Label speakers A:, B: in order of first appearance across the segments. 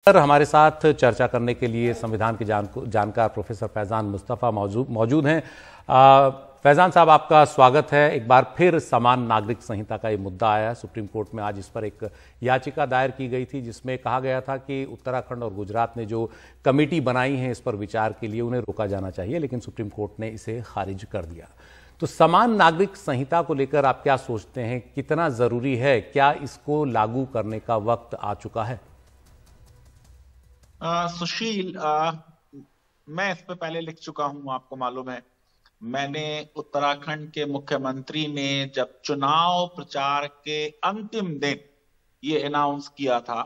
A: पर हमारे साथ चर्चा करने के लिए संविधान के जानकार प्रोफेसर फैजान मुस्तफ़ा मौजूद हैं। फैजान साहब, आपका स्वागत है। एक बार फिर समान नागरिक संहिता का ये मुद्दा आया। सुप्रीम कोर्ट में आज इस पर एक याचिका दायर की गई थी, जिसमें कहा गया था कि उत्तराखंड और गुजरात ने जो कमेटी बनाई है इस पर विचार के लिए उन्हें रोका जाना चाहिए, लेकिन सुप्रीम कोर्ट ने इसे खारिज कर दिया। तो समान नागरिक संहिता को लेकर आप क्या सोचते हैं? कितना जरूरी है? क्या इसको लागू करने का वक्त आ चुका है?
B: सुशील, मैं इस पे पहले लिख चुका हूं, आपको मालूम है। मैंने उत्तराखंड के मुख्यमंत्री ने जब चुनाव प्रचार के अंतिम दिन ये अनाउंस किया था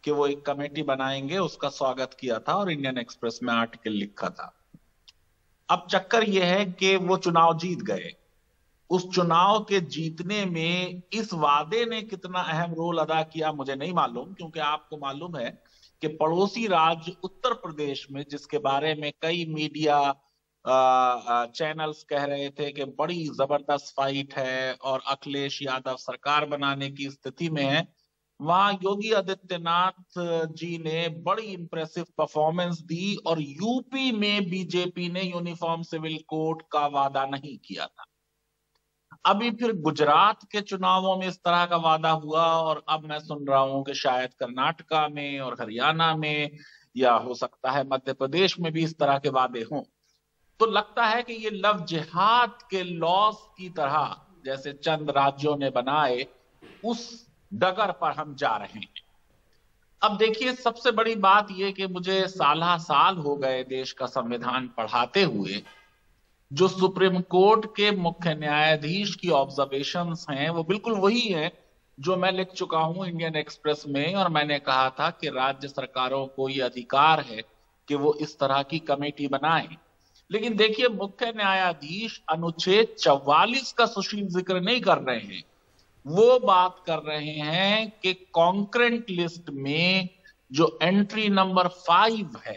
B: कि वो एक कमेटी बनाएंगे, उसका स्वागत किया था और इंडियन एक्सप्रेस में आर्टिकल लिखा था। अब चक्कर ये है कि वो चुनाव जीत गए। उस चुनाव के जीतने में इस वादे ने कितना अहम रोल अदा किया मुझे नहीं मालूम, क्योंकि आपको मालूम है कि पड़ोसी राज्य उत्तर प्रदेश में, जिसके बारे में कई मीडिया चैनल्स कह रहे थे कि बड़ी जबरदस्त फाइट है और अखिलेश यादव सरकार बनाने की स्थिति में है, वहां योगी आदित्यनाथ जी ने बड़ी इंप्रेसिव परफॉर्मेंस दी और यूपी में बीजेपी ने यूनिफॉर्म सिविल कोड का वादा नहीं किया था। अभी फिर गुजरात के चुनावों में इस तरह का वादा हुआ और अब मैं सुन रहा हूं कि शायद कर्नाटका में और हरियाणा में या हो सकता है मध्य प्रदेश में भी इस तरह के वादे हों। तो लगता है कि ये लव जिहाद के लॉस की तरह जैसे चंद राज्यों ने बनाए, उस डगर पर हम जा रहे हैं। अब देखिए, सबसे बड़ी बात यह कि मुझे साल हो गए देश का संविधान पढ़ाते हुए। जो सुप्रीम कोर्ट के मुख्य न्यायाधीश की ऑब्जर्वेशंस हैं वो बिल्कुल वही है जो मैं लिख चुका हूं इंडियन एक्सप्रेस में, और मैंने कहा था कि राज्य सरकारों को ये अधिकार है कि वो इस तरह की कमेटी बनाएं। लेकिन देखिए, मुख्य न्यायाधीश अनुच्छेद 44 का सुशील जिक्र नहीं कर रहे हैं। वो बात कर रहे हैं कि कॉन्करेंट लिस्ट में जो एंट्री नंबर 5 है।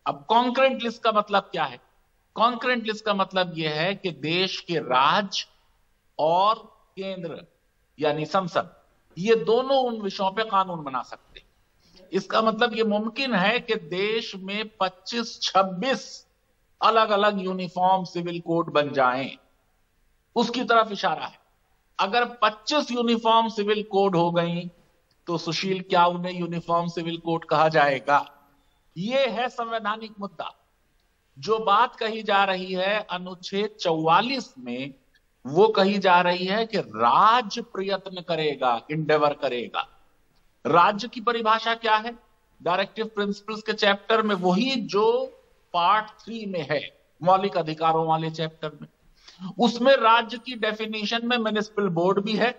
B: अब कॉन्करेंट लिस्ट का मतलब क्या है? कॉन्करेंट लिस्ट का मतलब यह है कि देश के राज्य और केंद्र यानी संसद, ये दोनों उन विषयों पे कानून बना सकते हैं। इसका मतलब यह मुमकिन है कि देश में 25-26 अलग अलग यूनिफॉर्म सिविल कोड बन जाएं। उसकी तरफ इशारा है। अगर 25 यूनिफॉर्म सिविल कोड हो गई तो सुशील, क्या उन्हें यूनिफॉर्म सिविल कोड कहा जाएगा? यह है संवैधानिक मुद्दा। जो बात कही जा रही है अनुच्छेद 44 में, वो कही जा रही है कि राज्य प्रयत्न करेगा, इंडेवर करेगा। राज्य की परिभाषा क्या है? डायरेक्टिव प्रिंसिपल्स के चैप्टर में वही जो पार्ट 3 में है, मौलिक अधिकारों वाले चैप्टर में। उसमें राज्य की डेफिनेशन में म्युनिसिपल बोर्ड भी है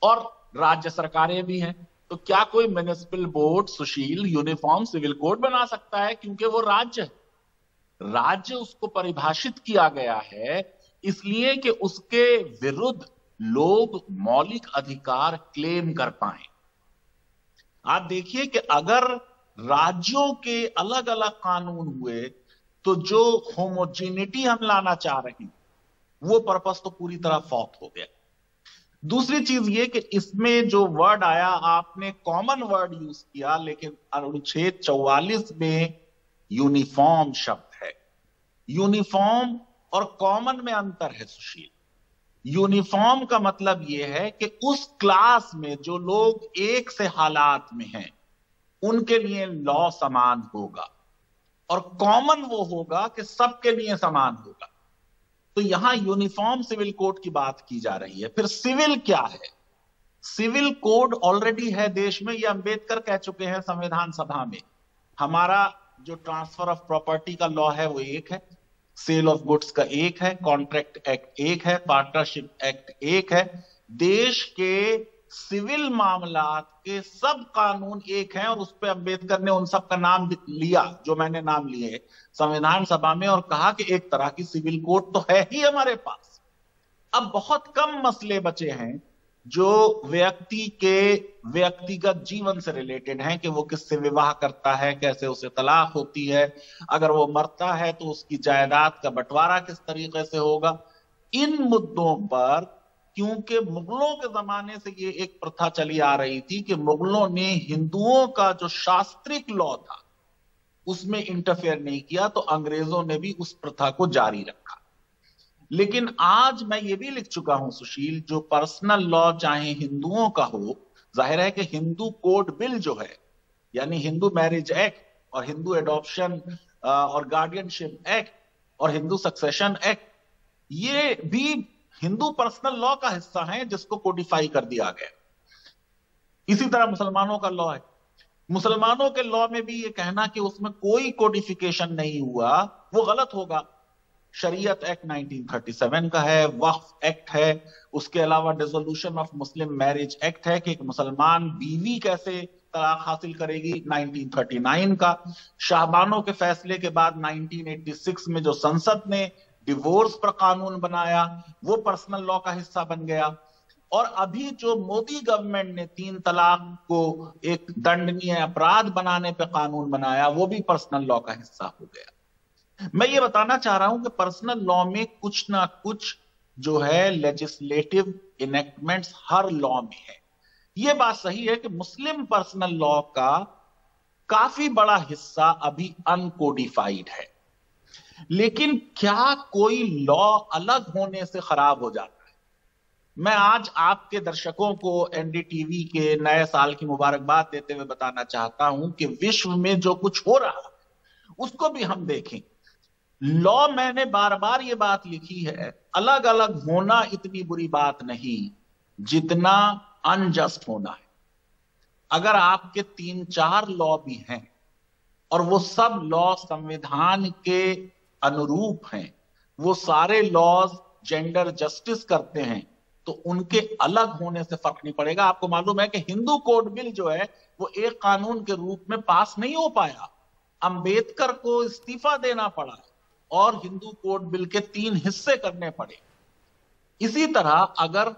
B: और राज्य सरकारें भी हैं। तो क्या कोई म्युनिसिपल बोर्ड, सुशील, यूनिफॉर्म सिविल कोड बना सकता है? क्योंकि वो राज्य है। राज्य उसको परिभाषित किया गया है इसलिए कि उसके विरुद्ध लोग मौलिक अधिकार क्लेम कर पाए। आप देखिए कि अगर राज्यों के अलग अलग कानून हुए तो जो होमोजेनिटी हम लाना चाह रहे हैं वो पर्पस तो पूरी तरह फॉक हो गया। दूसरी चीज ये कि इसमें जो वर्ड आया, आपने कॉमन वर्ड यूज किया, लेकिन अनुच्छेद 44 में यूनिफॉर्म शब्द है। यूनिफॉर्म और कॉमन में अंतर है सुशील। यूनिफॉर्म का मतलब यह है कि उस क्लास में जो लोग एक से हालात में हैं उनके लिए लॉ समान होगा, और कॉमन वो होगा कि सबके लिए समान होगा। तो यहां यूनिफॉर्म सिविल कोड की बात की जा रही है। फिर सिविल क्या है? सिविल कोड ऑलरेडी है देश में, ये अंबेडकर कह चुके हैं संविधान सभा में। हमारा जो ट्रांसफर ऑफ प्रॉपर्टी का लॉ है वो एक है, सेल ऑफ गुड्स का एक है, कॉन्ट्रैक्ट एक्ट एक है, पार्टनरशिप एक्ट एक है। देश के सिविल मामलात के सब कानून एक हैं, और उस पर अंबेडकर ने उन सब का नाम लिया जो मैंने नाम लिए संविधान सभा में, और कहा कि एक तरह की सिविल कोड तो है ही हमारे पास। अब बहुत कम मसले बचे हैं जो व्यक्ति के व्यक्तिगत जीवन से रिलेटेड हैं, कि वो किससे विवाह करता है, कैसे उसे तलाक होती है, अगर वो मरता है तो उसकी जायदाद का बंटवारा किस तरीके से होगा। इन मुद्दों पर क्योंकि मुगलों के जमाने से ये एक प्रथा चली आ रही थी कि मुगलों ने हिंदुओं का जो शास्त्रिक लॉ था उसमें इंटरफेयर नहीं किया, तो अंग्रेजों ने भी उस प्रथा को जारी रखा। लेकिन आज मैं ये भी लिख चुका हूं सुशील, जो पर्सनल लॉ चाहे हिंदुओं का हो, जाहिर है कि हिंदू कोड बिल जो है, यानी हिंदू मैरिज एक्ट और हिंदू एडॉप्शन और गार्डियनशिप एक्ट और हिंदू सक्सेशन एक्ट, ये भी हिंदू पर्सनल लॉ का हिस्सा है जिसको कोडिफाई कर दिया गया। इसी तरह मुसलमानों का लॉ है। मुसलमानों के लॉ में भी ये कहना कि उसमें कोई कोडिफिकेशन नहीं हुआ वो गलत होगा। शरीयत एक्ट 1937 का है, वक्फ एक्ट है, उसके अलावा dissolution of Muslim marriage act है कि एक मुसलमान बीवी कैसे तलाक हासिल करेगी, 1939 का। शाहबानो के फैसले के बाद 1986 में जो संसद ने डिवोर्स पर कानून बनाया वो पर्सनल लॉ का हिस्सा बन गया। और अभी जो मोदी गवर्नमेंट ने 3 तलाक को एक दंडनीय अपराध बनाने पे कानून बनाया वो भी पर्सनल लॉ का हिस्सा हो गया। मैं ये बताना चाह रहा हूं कि पर्सनल लॉ में कुछ ना कुछ जो है लेजिस्लेटिव इनेक्टमेंट्स हर लॉ में है। ये बात सही है कि मुस्लिम पर्सनल लॉ का काफी बड़ा हिस्सा अभी अनकोडिफाइड है, लेकिन क्या कोई लॉ अलग होने से खराब हो जाता है? मैं आज आपके दर्शकों को एनडीटीवी के नए साल की मुबारकबाद देते हुए बताना चाहता हूं कि विश्व में जो कुछ हो रहा है उसको भी हम देखें। लॉ, मैंने बार बार ये बात लिखी है, अलग अलग होना इतनी बुरी बात नहीं जितना अनजस्ट होना है। अगर आपके 3-4 लॉ भी हैं और वो सब लॉ संविधान के अनुरूप हैं, वो सारे लॉज जेंडर जस्टिस करते हैं, तो उनके अलग होने से फर्क नहीं पड़ेगा। आपको मालूम है कि हिंदू कोड बिल जो है वो एक कानून के रूप में पास नहीं हो पाया, अंबेडकर को इस्तीफा देना पड़ा और हिंदू कोड बिल के 3 हिस्से करने पड़े। इसी तरह अगर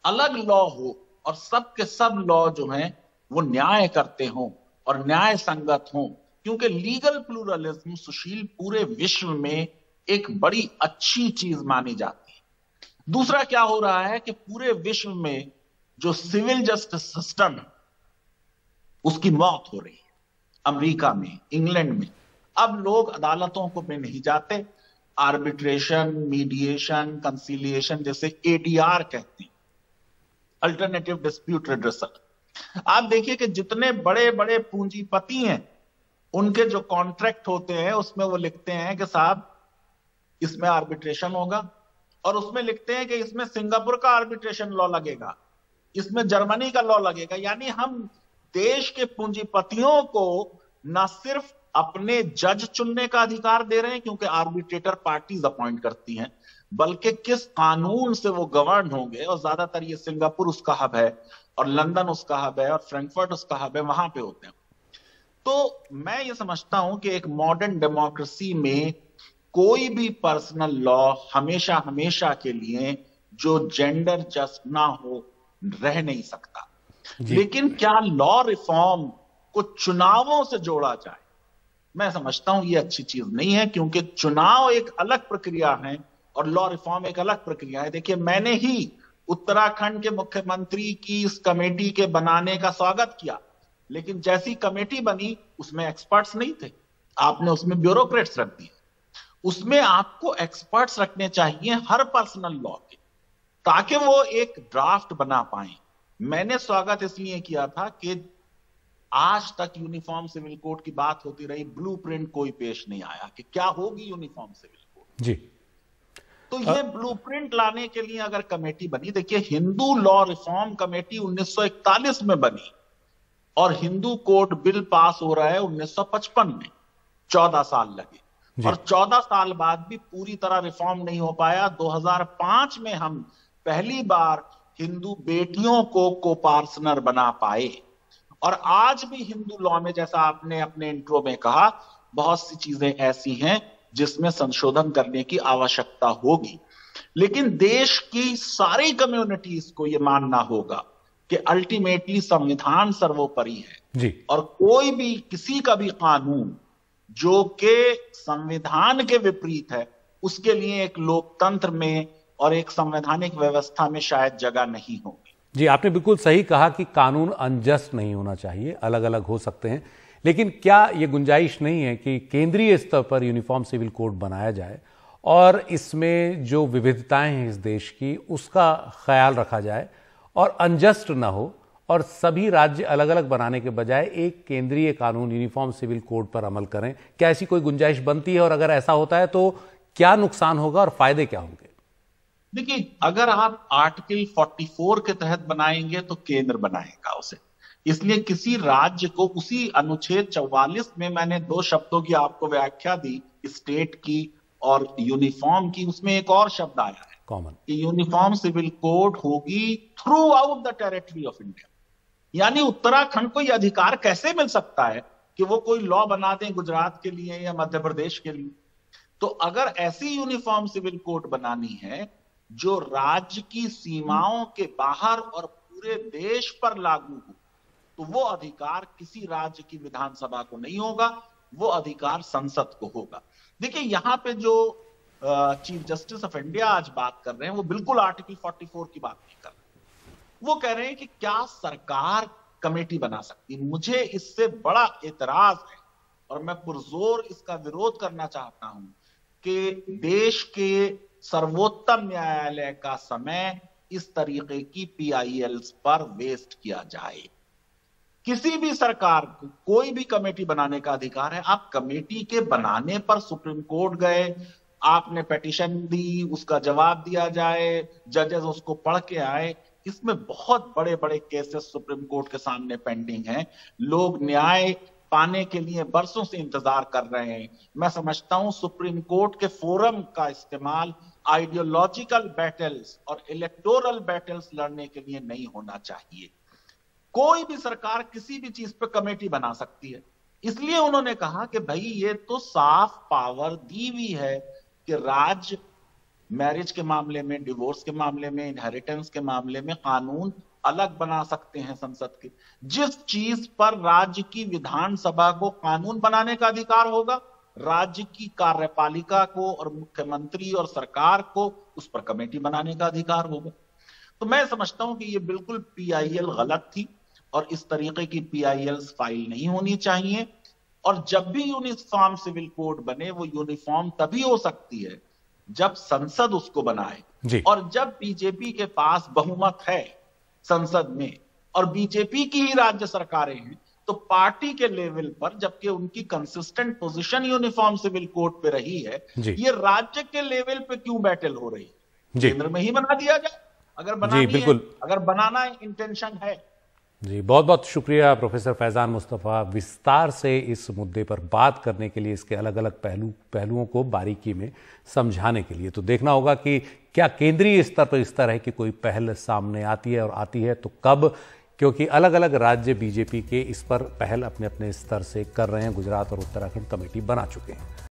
B: अलग लॉ हो और सब के सब लॉ जो हैं वो न्याय करते हों और न्याय संगत हों, क्योंकि लीगल प्लूरलिज्म सुशील पूरे विश्व में एक बड़ी अच्छी चीज मानी जाती है। दूसरा क्या हो रहा है कि पूरे विश्व में जो सिविल जस्टिस सिस्टम है उसकी मौत हो रही है। अमेरिका में, इंग्लैंड में अब लोग अदालतों को में नहीं जाते, आर्बिट्रेशन, मीडिएशन, कंसिलिएशन जैसे एडीआर कहते हैं, अल्टरनेटिव डिस्प्यूट रिड्रेसल। आप देखिए कि जितने बड़े बड़े पूंजीपति हैं उनके जो कॉन्ट्रैक्ट होते हैं उसमें वो लिखते हैं कि साहब इसमें आर्बिट्रेशन होगा, और उसमें लिखते हैं कि इसमें सिंगापुर का आर्बिट्रेशन लॉ लगेगा, इसमें जर्मनी का लॉ लगेगा। यानी हम देश के पूंजीपतियों को न सिर्फ अपने जज चुनने का अधिकार दे रहे हैं क्योंकि आर्बिट्रेटर पार्टीज अपॉइंट करती हैं, बल्कि किस कानून से वो गवर्न होंगे। और ज्यादातर ये सिंगापुर उसका हब है और लंदन उसका हब है और फ्रैंकफर्ट उसका हब है, वहां पे होते हैं। तो मैं ये समझता हूं कि एक मॉडर्न डेमोक्रेसी में कोई भी पर्सनल लॉ हमेशा हमेशा के लिए जो जेंडर जस्ट ना हो रह नहीं सकता। लेकिन क्या लॉ रिफॉर्म को चुनावों से जोड़ा जाए? मैं समझता हूं ये अच्छी चीज नहीं है, क्योंकि चुनाव एक अलग प्रक्रिया है और लॉ रिफॉर्म एक अलग प्रक्रिया है। देखिए, मैंने ही उत्तराखंड के मुख्यमंत्री की इस कमेटी के बनाने का स्वागत किया, लेकिन जैसी कमेटी बनी उसमें एक्सपर्ट्स नहीं थे, आपने उसमें ब्यूरोक्रेट्स रख दिए। उसमें आपको एक्सपर्ट्स रखने चाहिए हर पर्सनल लॉ के, ताकि वो एक ड्राफ्ट बना पाए। मैंने स्वागत इसलिए किया था कि आज तक यूनिफॉर्म सिविल कोड की बात होती रही, ब्लूप्रिंट कोई पेश नहीं आया कि क्या होगी यूनिफॉर्म सिविल कोड जी। तो ये ब्लूप्रिंट लाने के लिए अगर कमेटी बनी, देखिए हिंदू लॉ रिफॉर्म कमेटी 1941 में बनी और हिंदू कोड बिल पास हो रहा है 1955 में, 14 साल लगे और 14 साल बाद भी पूरी तरह रिफॉर्म नहीं हो पाया। 2005 में हम पहली बार हिंदू बेटियों को कोपार्सनर बना पाए। और आज भी हिंदू लॉ में, जैसा आपने अपने इंट्रो में कहा, बहुत सी चीजें ऐसी हैं जिसमें संशोधन करने की आवश्यकता होगी। लेकिन देश की सारी कम्युनिटीज को यह मानना होगा कि अल्टीमेटली संविधान सर्वोपरि है जी। और कोई भी किसी का भी कानून जो कि संविधान के विपरीत है, उसके लिए एक लोकतंत्र में और एक संवैधानिक व्यवस्था में शायद जगह नहीं होगी।
A: जी, आपने बिल्कुल सही कहा कि कानून अनजस्ट नहीं होना चाहिए, अलग अलग हो सकते हैं, लेकिन क्या ये गुंजाइश नहीं है कि केंद्रीय स्तर पर यूनिफॉर्म सिविल कोड बनाया जाए और इसमें जो विविधताएं हैं इस देश की उसका ख्याल रखा जाए और अनजस्ट ना हो और सभी राज्य अलग अलग बनाने के बजाय एक केंद्रीय कानून यूनिफॉर्म सिविल कोड पर अमल करें? क्या ऐसी कोई गुंजाइश बनती है और अगर ऐसा होता है तो क्या नुकसान होगा और फायदे क्या होंगे?
B: देखिए, अगर आप आर्टिकल 44 के तहत बनाएंगे तो केंद्र बनाएगा उसे, इसलिए किसी राज्य को उसी अनुच्छेद 44 में मैंने दो शब्दों की आपको व्याख्या दी, स्टेट की और यूनिफॉर्म की, उसमें एक और शब्द आया है
A: कॉमन
B: कि यूनिफॉर्म सिविल कोड होगी through out the territory of India. यानी उत्तराखंड को यह अधिकार कैसे मिल सकता है कि वो कोई लॉ बना दें गुजरात के लिए या मध्य प्रदेश के लिए? तो अगर ऐसी यूनिफॉर्म सिविल कोड बनानी है जो राज्य की सीमाओं के बाहर और पूरे देश पर लागू हो, तो वो अधिकार किसी राज्य की विधानसभा को नहीं होगा, वो अधिकार संसद को होगा। देखिए, यहां पे जो चीफ जस्टिस ऑफ इंडिया आज बात कर रहे हैं वो बिल्कुल आर्टिकल 44 की बात नहीं कर रहे। वो कह रहे हैं कि क्या सरकार कमेटी बना सकती है। मुझे इससे बड़ा एतराज है और मैं पुरजोर इसका विरोध करना चाहता हूं कि देश के सर्वोच्च न्यायालय का समय इस तरीके की पीआईएल्स पर वेस्ट किया जाए। किसी भी सरकार को कोई भी कमेटी बनाने का अधिकार है। आप कमेटी के बनाने पर सुप्रीम कोर्ट गए, आपने पिटीशन दी, उसका जवाब दिया जाए, जजेस उसको पढ़ के आए, इसमें बहुत बड़े बड़े केसेस सुप्रीम कोर्ट के सामने पेंडिंग हैं। लोग न्याय पाने के लिए बरसों से इंतजार कर रहे हैं। मैं समझता हूं सुप्रीम कोर्ट के फोरम का इस्तेमाल आइडियोलॉजिकल बैटल्स और इलेक्टोरल बैटल्स लड़ने के लिए नहीं होना चाहिए। कोई भी सरकार किसी भी चीज पे कमेटी बना सकती है, इसलिए उन्होंने कहा कि भाई ये तो साफ पावर दी हुई है कि राज्य मैरिज के मामले में, डिवोर्स के मामले में, इनहेरिटेंस के मामले में कानून अलग बना सकते हैं संसद के। जिस चीज पर राज्य की विधानसभा को कानून बनाने का अधिकार होगा, राज्य की कार्यपालिका को और मुख्यमंत्री और सरकार को उस पर कमेटी बनाने का अधिकार होगा। तो मैं समझता हूं कि ये बिल्कुल पीआईएल गलत थी और इस तरीके की पीआईएल्स फाइल नहीं होनी चाहिए। और जब भी यूनिफॉर्म सिविल कोड बने, वो यूनिफॉर्म तभी हो सकती है जब संसद उसको बनाए और जब बीजेपी के पास बहुमत है संसद में और बीजेपी की ही राज्य सरकारें हैं, तो पार्टी के लेवल पर, जबकि उनकी consistent position uniform civil code पे रही है, ये राज्य के लेवल पे क्यों बैटल हो रही है? केंद्र में ही बना दिया जाए अगर बनानी है, अगर बनाना इंटेंशन है।
A: जी, बहुत बहुत शुक्रिया प्रोफेसर फैजान मुस्तफा, विस्तार से इस मुद्दे पर बात करने के लिए, इसके अलग अलग पहलुओं को बारीकी में समझाने के लिए। तो देखना होगा कि क्या केंद्रीय स्तर पर इस तरह की कोई पहल सामने आती है और आती है तो कब, क्योंकि अलग अलग राज्य बीजेपी के इस पर पहल अपने अपने स्तर से कर रहे हैं। गुजरात और उत्तराखंड कमेटी बना चुके हैं।